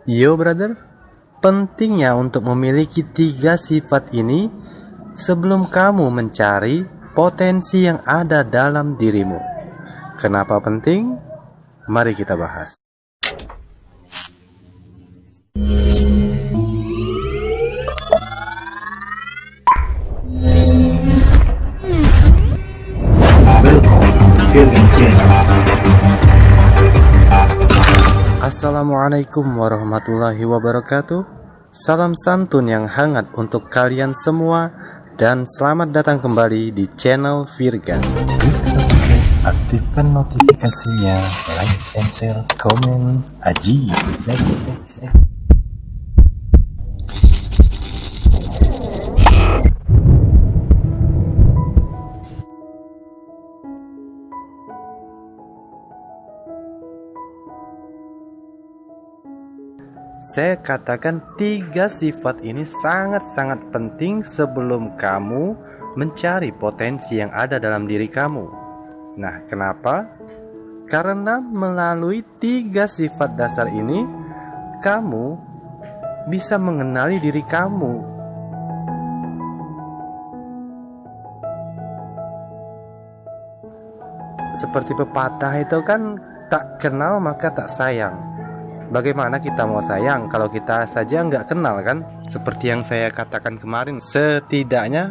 Yo brother, pentingnya untuk memiliki 3 sifat ini sebelum kamu mencari potensi yang ada dalam dirimu. Kenapa penting? Mari kita bahas. Assalamualaikum warahmatullahi wabarakatuh. Salam santun yang hangat untuk kalian semua dan selamat datang kembali di channel Virgan. Klik subscribe, aktifkan notifikasinya, like and share, komen, aji. Saya katakan 3 sifat ini sangat-sangat penting sebelum kamu mencari potensi yang ada dalam diri kamu. Nah, kenapa? Karena melalui 3 sifat dasar ini, kamu bisa mengenali diri kamu. Seperti pepatah itu kan, tak kenal maka tak sayang. Bagaimana kita mau sayang kalau kita saja nggak kenal kan? Seperti yang saya katakan kemarin, setidaknya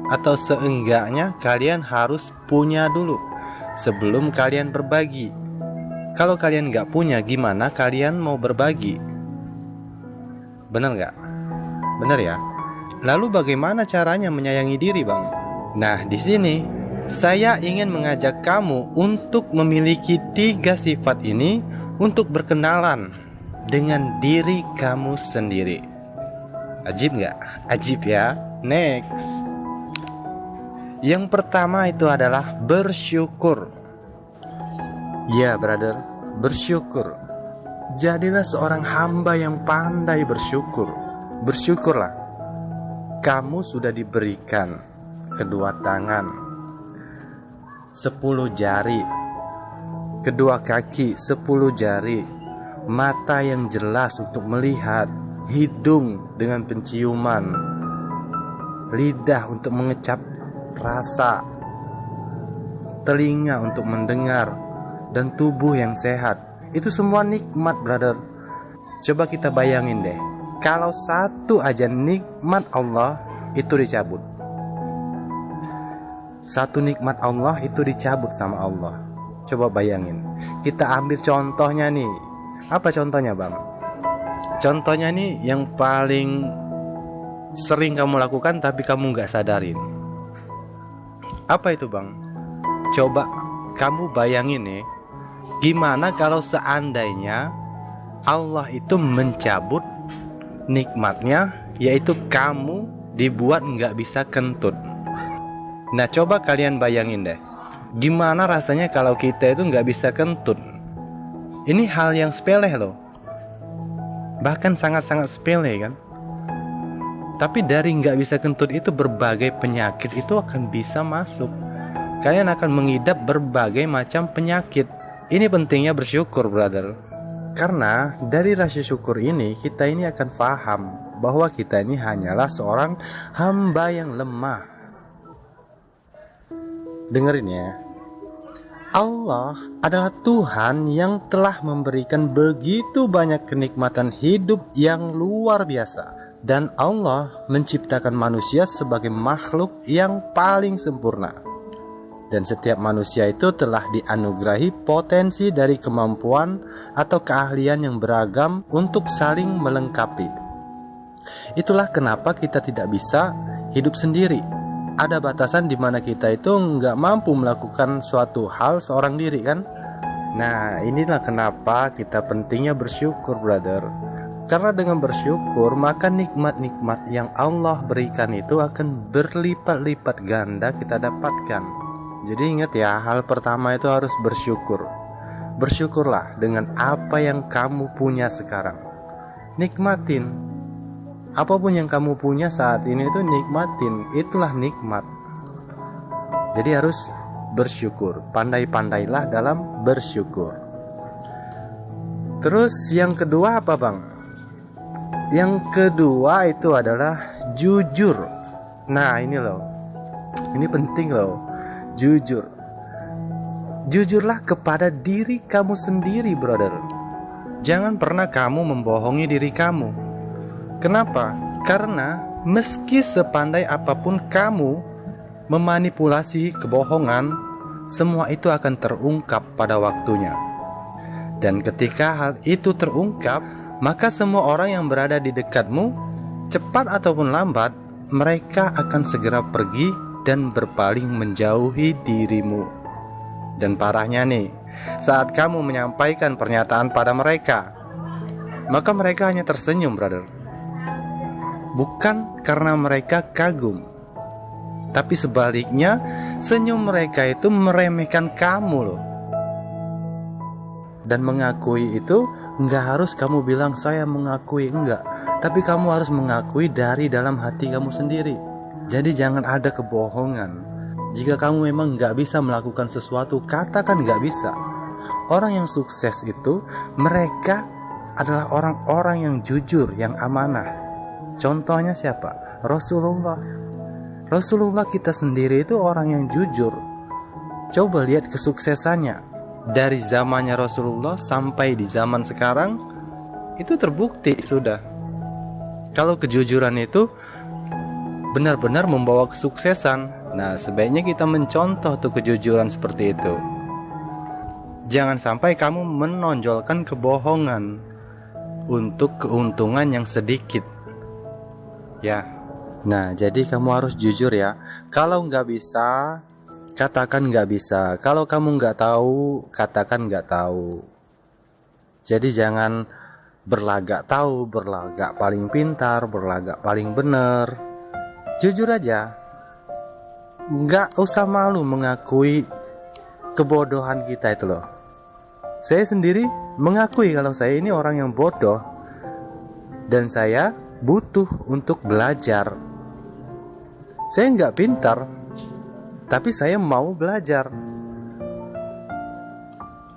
atau seenggaknya kalian harus punya dulu sebelum kalian berbagi. Kalau kalian nggak punya, gimana kalian mau berbagi? Bener nggak? Bener ya? Lalu bagaimana caranya menyayangi diri, Bang? Nah, di sini saya ingin mengajak kamu untuk memiliki 3 sifat ini untuk berkenalan dengan diri kamu sendiri. Ajib nggak? Ajib ya. Next. Yang pertama itu adalah bersyukur. Ya brother, bersyukur. Jadilah seorang hamba yang pandai bersyukur. Bersyukurlah. Kamu sudah diberikan kedua tangan, 10 jari, kedua kaki, 10 jari, mata yang jelas untuk melihat, hidung dengan penciuman, lidah untuk mengecap rasa, telinga untuk mendengar, dan tubuh yang sehat. Itu semua nikmat, brother. Coba kita bayangin deh, kalau satu aja nikmat Allah itu dicabut. Satu nikmat Allah itu dicabut sama Allah. Coba bayangin. Kita ambil contohnya nih. Apa contohnya, Bang? Contohnya nih yang paling sering kamu lakukan tapi kamu gak sadarin. Apa itu, Bang? Coba kamu bayangin nih, gimana kalau seandainya Allah itu mencabut nikmatnya, yaitu kamu dibuat gak bisa kentut. Nah, coba kalian bayangin deh, gimana rasanya kalau kita itu gak bisa kentut. Ini hal yang sepele loh, bahkan sangat-sangat sepele kan. Tapi dari nggak bisa kentut itu berbagai penyakit itu akan bisa masuk. Kalian akan mengidap berbagai macam penyakit. Ini pentingnya bersyukur, brother. Karena dari rasa syukur ini kita ini akan paham bahwa kita ini hanyalah seorang hamba yang lemah. Dengerin ya, Allah adalah Tuhan yang telah memberikan begitu banyak kenikmatan hidup yang luar biasa. Dan Allah menciptakan manusia sebagai makhluk yang paling sempurna. Dan setiap manusia itu telah dianugerahi potensi dari kemampuan atau keahlian yang beragam untuk saling melengkapi. Itulah kenapa kita tidak bisa hidup sendiri. Ada batasan di mana kita itu nggak mampu melakukan suatu hal seorang diri kan. Nah, inilah kenapa kita pentingnya bersyukur, brother. Karena dengan bersyukur maka nikmat-nikmat yang Allah berikan itu akan berlipat-lipat ganda kita dapatkan. Jadi ingat ya, hal pertama itu harus bersyukur. Bersyukurlah dengan apa yang kamu punya sekarang. Nikmatin apapun yang kamu punya saat ini, itu nikmatin. Itulah nikmat. Jadi harus bersyukur. Pandai-pandailah dalam bersyukur. Terus yang kedua apa, Bang? Yang kedua itu adalah jujur. Nah ini loh, ini penting loh. Jujurlah kepada diri kamu sendiri, brother. Jangan pernah kamu membohongi diri kamu. Kenapa? Karena meski sepandai apapun kamu memanipulasi kebohongan, semua itu akan terungkap pada waktunya. Dan ketika hal itu terungkap, maka semua orang yang berada di dekatmu, cepat ataupun lambat, mereka akan segera pergi dan berpaling menjauhi dirimu. Dan parahnya nih, saat kamu menyampaikan pernyataan pada mereka, maka mereka hanya tersenyum, brother. Bukan karena mereka kagum, tapi sebaliknya, senyum mereka itu meremehkan kamu loh. Dan mengakui itu nggak harus kamu bilang saya mengakui, enggak. Tapi kamu harus mengakui dari dalam hati kamu sendiri. Jadi jangan ada kebohongan. Jika kamu memang nggak bisa melakukan sesuatu, katakan nggak bisa. Orang yang sukses itu, mereka adalah orang-orang yang jujur, yang amanah. Contohnya siapa? Rasulullah. Rasulullah kita sendiri itu orang yang jujur. Coba lihat kesuksesannya. Dari zamannya Rasulullah sampai di zaman sekarang, itu terbukti sudah. Kalau kejujuran itu benar-benar membawa kesuksesan, nah sebaiknya kita mencontoh tuh kejujuran seperti itu. Jangan sampai kamu menonjolkan kebohongan untuk keuntungan yang sedikit. Ya. Nah, jadi kamu harus jujur ya. Kalau nggak bisa, katakan nggak bisa. Kalau kamu nggak tahu, katakan nggak tahu. Jadi jangan berlagak tahu, berlagak paling pintar, berlagak paling benar. Jujur aja. Nggak usah malu mengakui kebodohan kita itu loh. Saya sendiri mengakui kalau saya ini orang yang bodoh. Dan saya butuh untuk belajar. Saya nggak pintar, tapi saya mau belajar.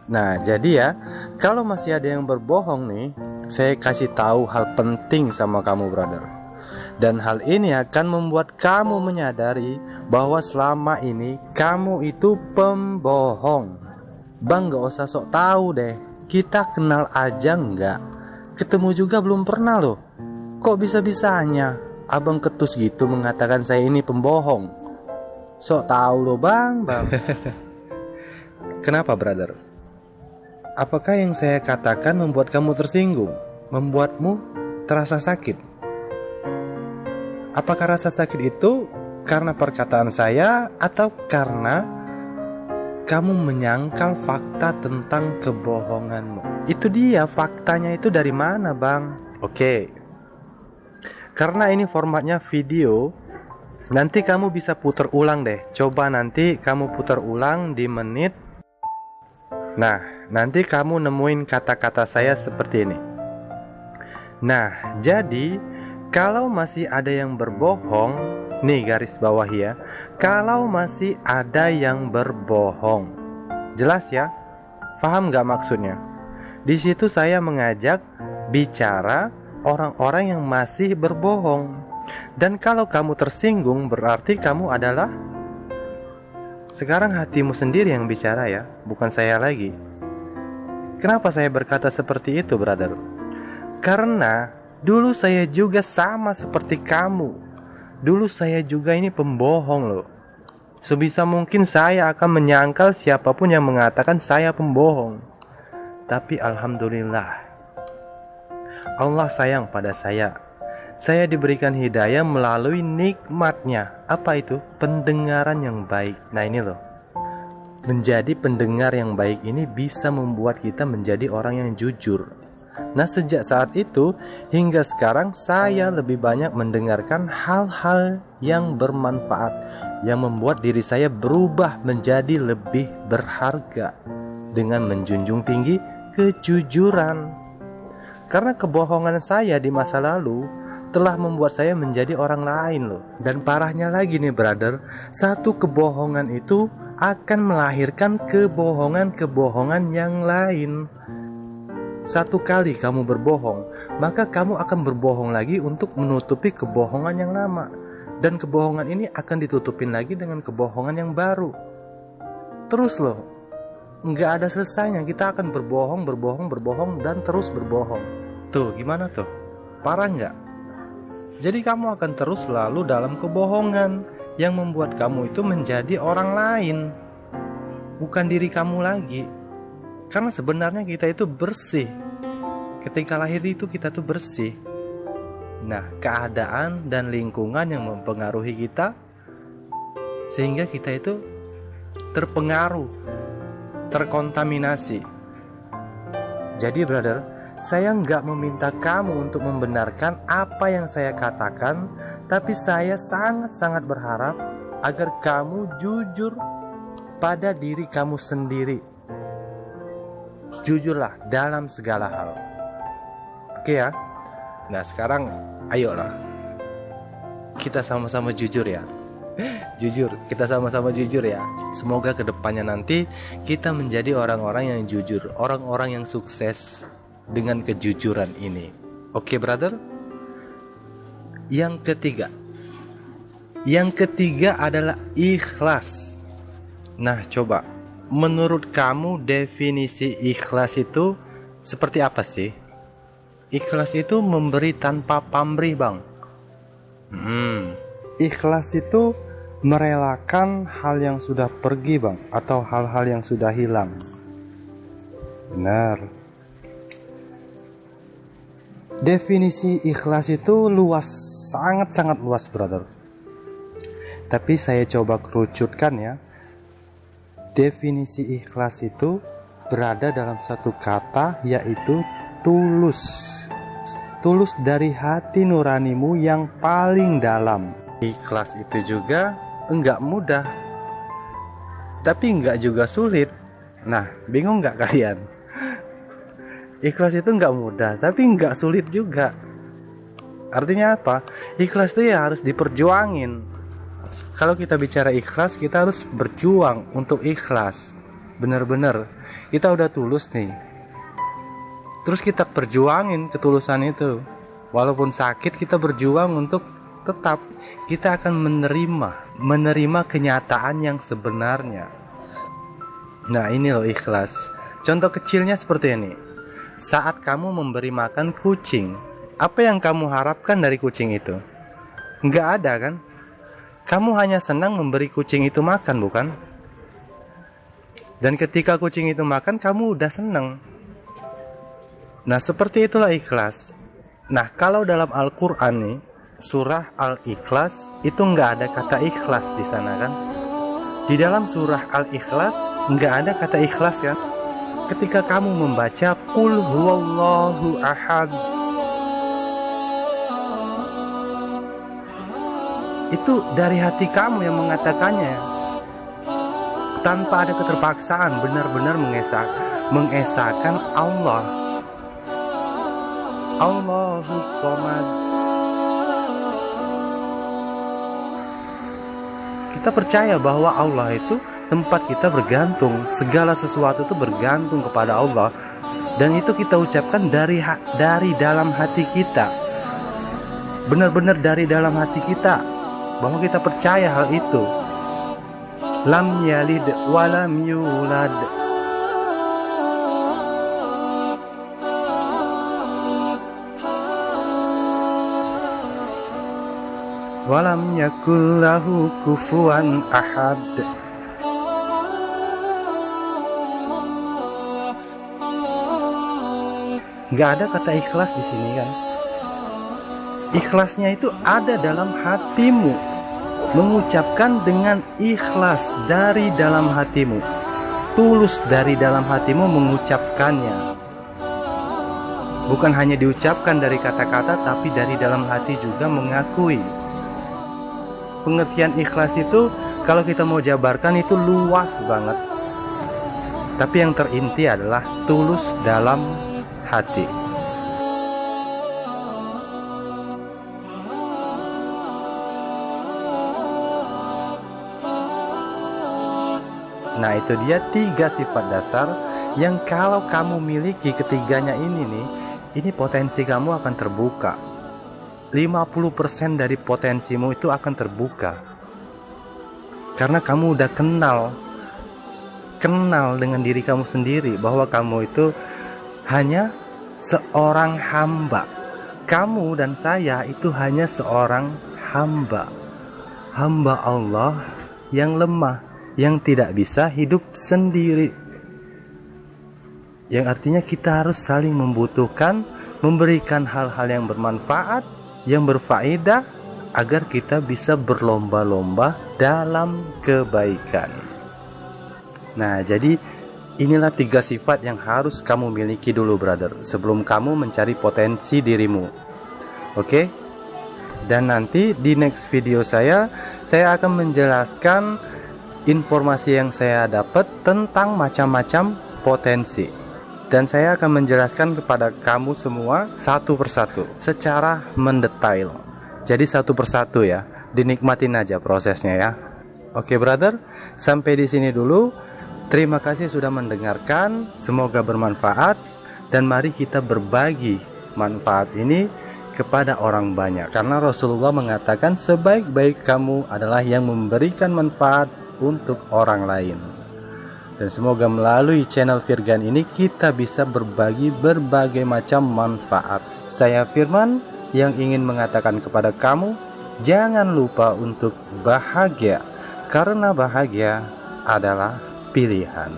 Nah, jadi ya, kalau masih ada yang berbohong nih, saya kasih tahu hal penting sama kamu, brother. Dan hal ini akan membuat kamu menyadari bahwa selama ini kamu itu pembohong. Bang, gak usah sok tahu deh. Kita kenal aja nggak? Ketemu juga belum pernah loh. Kok bisa-bisanya abang ketus gitu mengatakan saya ini pembohong? Sok tahu lo bang. Kenapa, brother? Apakah yang saya katakan membuat kamu tersinggung? Membuatmu terasa sakit? Apakah rasa sakit itu karena perkataan saya atau karena kamu menyangkal fakta tentang kebohonganmu? Itu dia, faktanya itu dari mana, bang? Oke. Karena ini formatnya video, nanti kamu bisa putar ulang deh. Coba nanti kamu putar ulang di menit. Nah, nanti kamu nemuin kata-kata saya seperti ini. Nah, jadi kalau masih ada yang berbohong, nih garis bawah ya. Kalau masih ada yang berbohong, jelas ya? Paham gak maksudnya? Di situ saya mengajak bicara orang-orang yang masih berbohong. Dan kalau kamu tersinggung, berarti kamu adalah, sekarang hatimu sendiri yang bicara ya, bukan saya lagi. Kenapa saya berkata seperti itu, brother? Karena dulu saya juga sama seperti kamu. Dulu saya juga ini pembohong loh. Sebisa mungkin saya akan menyangkal siapapun yang mengatakan saya pembohong. Tapi alhamdulillah, Allah sayang pada saya. Saya diberikan hidayah melalui nikmatnya. Apa itu? Pendengaran yang baik. Nah ini loh, menjadi pendengar yang baik ini bisa membuat kita menjadi orang yang jujur. Nah sejak saat itu hingga sekarang saya lebih banyak mendengarkan hal-hal yang bermanfaat, yang membuat diri saya berubah menjadi lebih berharga dengan menjunjung tinggi kejujuran. Karena kebohongan saya di masa lalu telah membuat saya menjadi orang lain loh. Dan parahnya lagi nih, brother, satu kebohongan itu akan melahirkan kebohongan-kebohongan yang lain. Satu kali kamu berbohong, maka kamu akan berbohong lagi untuk menutupi kebohongan yang lama. Dan kebohongan ini akan ditutupin lagi dengan kebohongan yang baru. Terus loh, nggak ada selesainya. Kita akan berbohong, dan terus berbohong. Tuh, gimana tuh? Parah nggak? Jadi kamu akan terus selalu dalam kebohongan yang membuat kamu itu menjadi orang lain, bukan diri kamu lagi. Karena sebenarnya kita itu bersih. Ketika lahir itu kita tuh bersih. Nah, keadaan dan lingkungan yang mempengaruhi kita sehingga kita itu terpengaruh, terkontaminasi. Jadi brother, saya nggak meminta kamu untuk membenarkan apa yang saya katakan, tapi saya sangat-sangat berharap agar kamu jujur pada diri kamu sendiri. Jujurlah dalam segala hal. Oke ya? Nah sekarang ayolah kita sama-sama jujur ya. Jujur, kita sama-sama jujur ya. Semoga kedepannya nanti kita menjadi orang-orang yang jujur, orang-orang yang sukses dengan kejujuran ini. Oke brother? Yang ketiga adalah ikhlas. Nah coba, menurut kamu definisi ikhlas itu seperti apa sih? Ikhlas itu memberi tanpa pamrih bang. Ikhlas itu merelakan hal yang sudah pergi bang, atau hal-hal yang sudah hilang. Benar. Definisi ikhlas itu luas, sangat-sangat luas brother. Tapi saya coba kerucutkan ya. Definisi ikhlas itu berada dalam satu kata, yaitu tulus. Tulus dari hati nuranimu yang paling dalam. Ikhlas itu juga enggak mudah, tapi enggak juga sulit. Nah, bingung enggak kalian? Ikhlas itu enggak mudah, tapi enggak sulit juga. Artinya apa? Ikhlas itu ya harus diperjuangin. Kalau kita bicara ikhlas, kita harus berjuang untuk ikhlas. Bener-bener, kita udah tulus nih. Terus kita perjuangin ketulusan itu. Walaupun sakit, kita berjuang untuk tetap. Kita akan menerima kenyataan yang sebenarnya. Nah ini loh ikhlas. Contoh kecilnya seperti ini. Saat kamu memberi makan kucing, apa yang kamu harapkan dari kucing itu? Nggak ada kan? Kamu hanya senang memberi kucing itu makan, bukan? Dan ketika kucing itu makan, kamu udah senang. Nah seperti itulah ikhlas. Nah kalau dalam Al-Quran nih, surah Al-Ikhlas itu nggak ada kata ikhlas di sana kan? Di dalam surah Al-Ikhlas nggak ada kata ikhlas kan? Ketika kamu membaca Qul huwallahu ahad, itu dari hati kamu yang mengatakannya, tanpa ada keterpaksaan, benar-benar mengesahkan Allah. Allahus Somad. Kita percaya bahwa Allah itu tempat kita bergantung. Segala sesuatu itu bergantung kepada Allah. Dan itu kita ucapkan dari dalam hati kita. Benar-benar dari dalam hati kita, bahwa kita percaya hal itu. Lam yalid walam yulad. Walam yakul lahu kufuwan ahad. Gak ada kata ikhlas di sini kan? Ikhlasnya itu ada dalam hatimu, mengucapkan dengan ikhlas dari dalam hatimu, tulus dari dalam hatimu mengucapkannya. Bukan hanya diucapkan dari kata-kata, tapi dari dalam hati juga mengakui. Pengertian ikhlas itu kalau kita mau jabarkan itu luas banget. Tapi yang terinti adalah tulus dalam hati. Nah itu dia 3 sifat dasar yang kalau kamu miliki ketiganya ini nih, ini potensi kamu akan terbuka. 50% dari potensimu itu akan terbuka. Karena kamu udah kenal dengan diri kamu sendiri, bahwa kamu itu hanya seorang hamba. Kamu dan saya itu hanya seorang hamba Allah yang lemah, yang tidak bisa hidup sendiri. Yang artinya kita harus saling membutuhkan, memberikan hal-hal yang bermanfaat, yang berfaedah, agar kita bisa berlomba-lomba dalam kebaikan. Nah, jadi inilah 3 sifat yang harus kamu miliki dulu, brother, sebelum kamu mencari potensi dirimu. Oke? Dan nanti di next video saya akan menjelaskan informasi yang saya dapat tentang macam-macam potensi. Dan saya akan menjelaskan kepada kamu semua satu persatu secara mendetail. Jadi satu persatu ya, dinikmatin aja prosesnya ya. Oke, brother, sampai di sini dulu. Terima kasih sudah mendengarkan, semoga bermanfaat, dan mari kita berbagi manfaat ini kepada orang banyak. Karena Rasulullah mengatakan sebaik-baik kamu adalah yang memberikan manfaat untuk orang lain. Dan semoga melalui channel Firgan ini kita bisa berbagi berbagai macam manfaat. Saya Firman yang ingin mengatakan kepada kamu, jangan lupa untuk bahagia, karena bahagia adalah pilihan.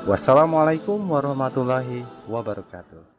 Wassalamualaikum warahmatullahi wabarakatuh.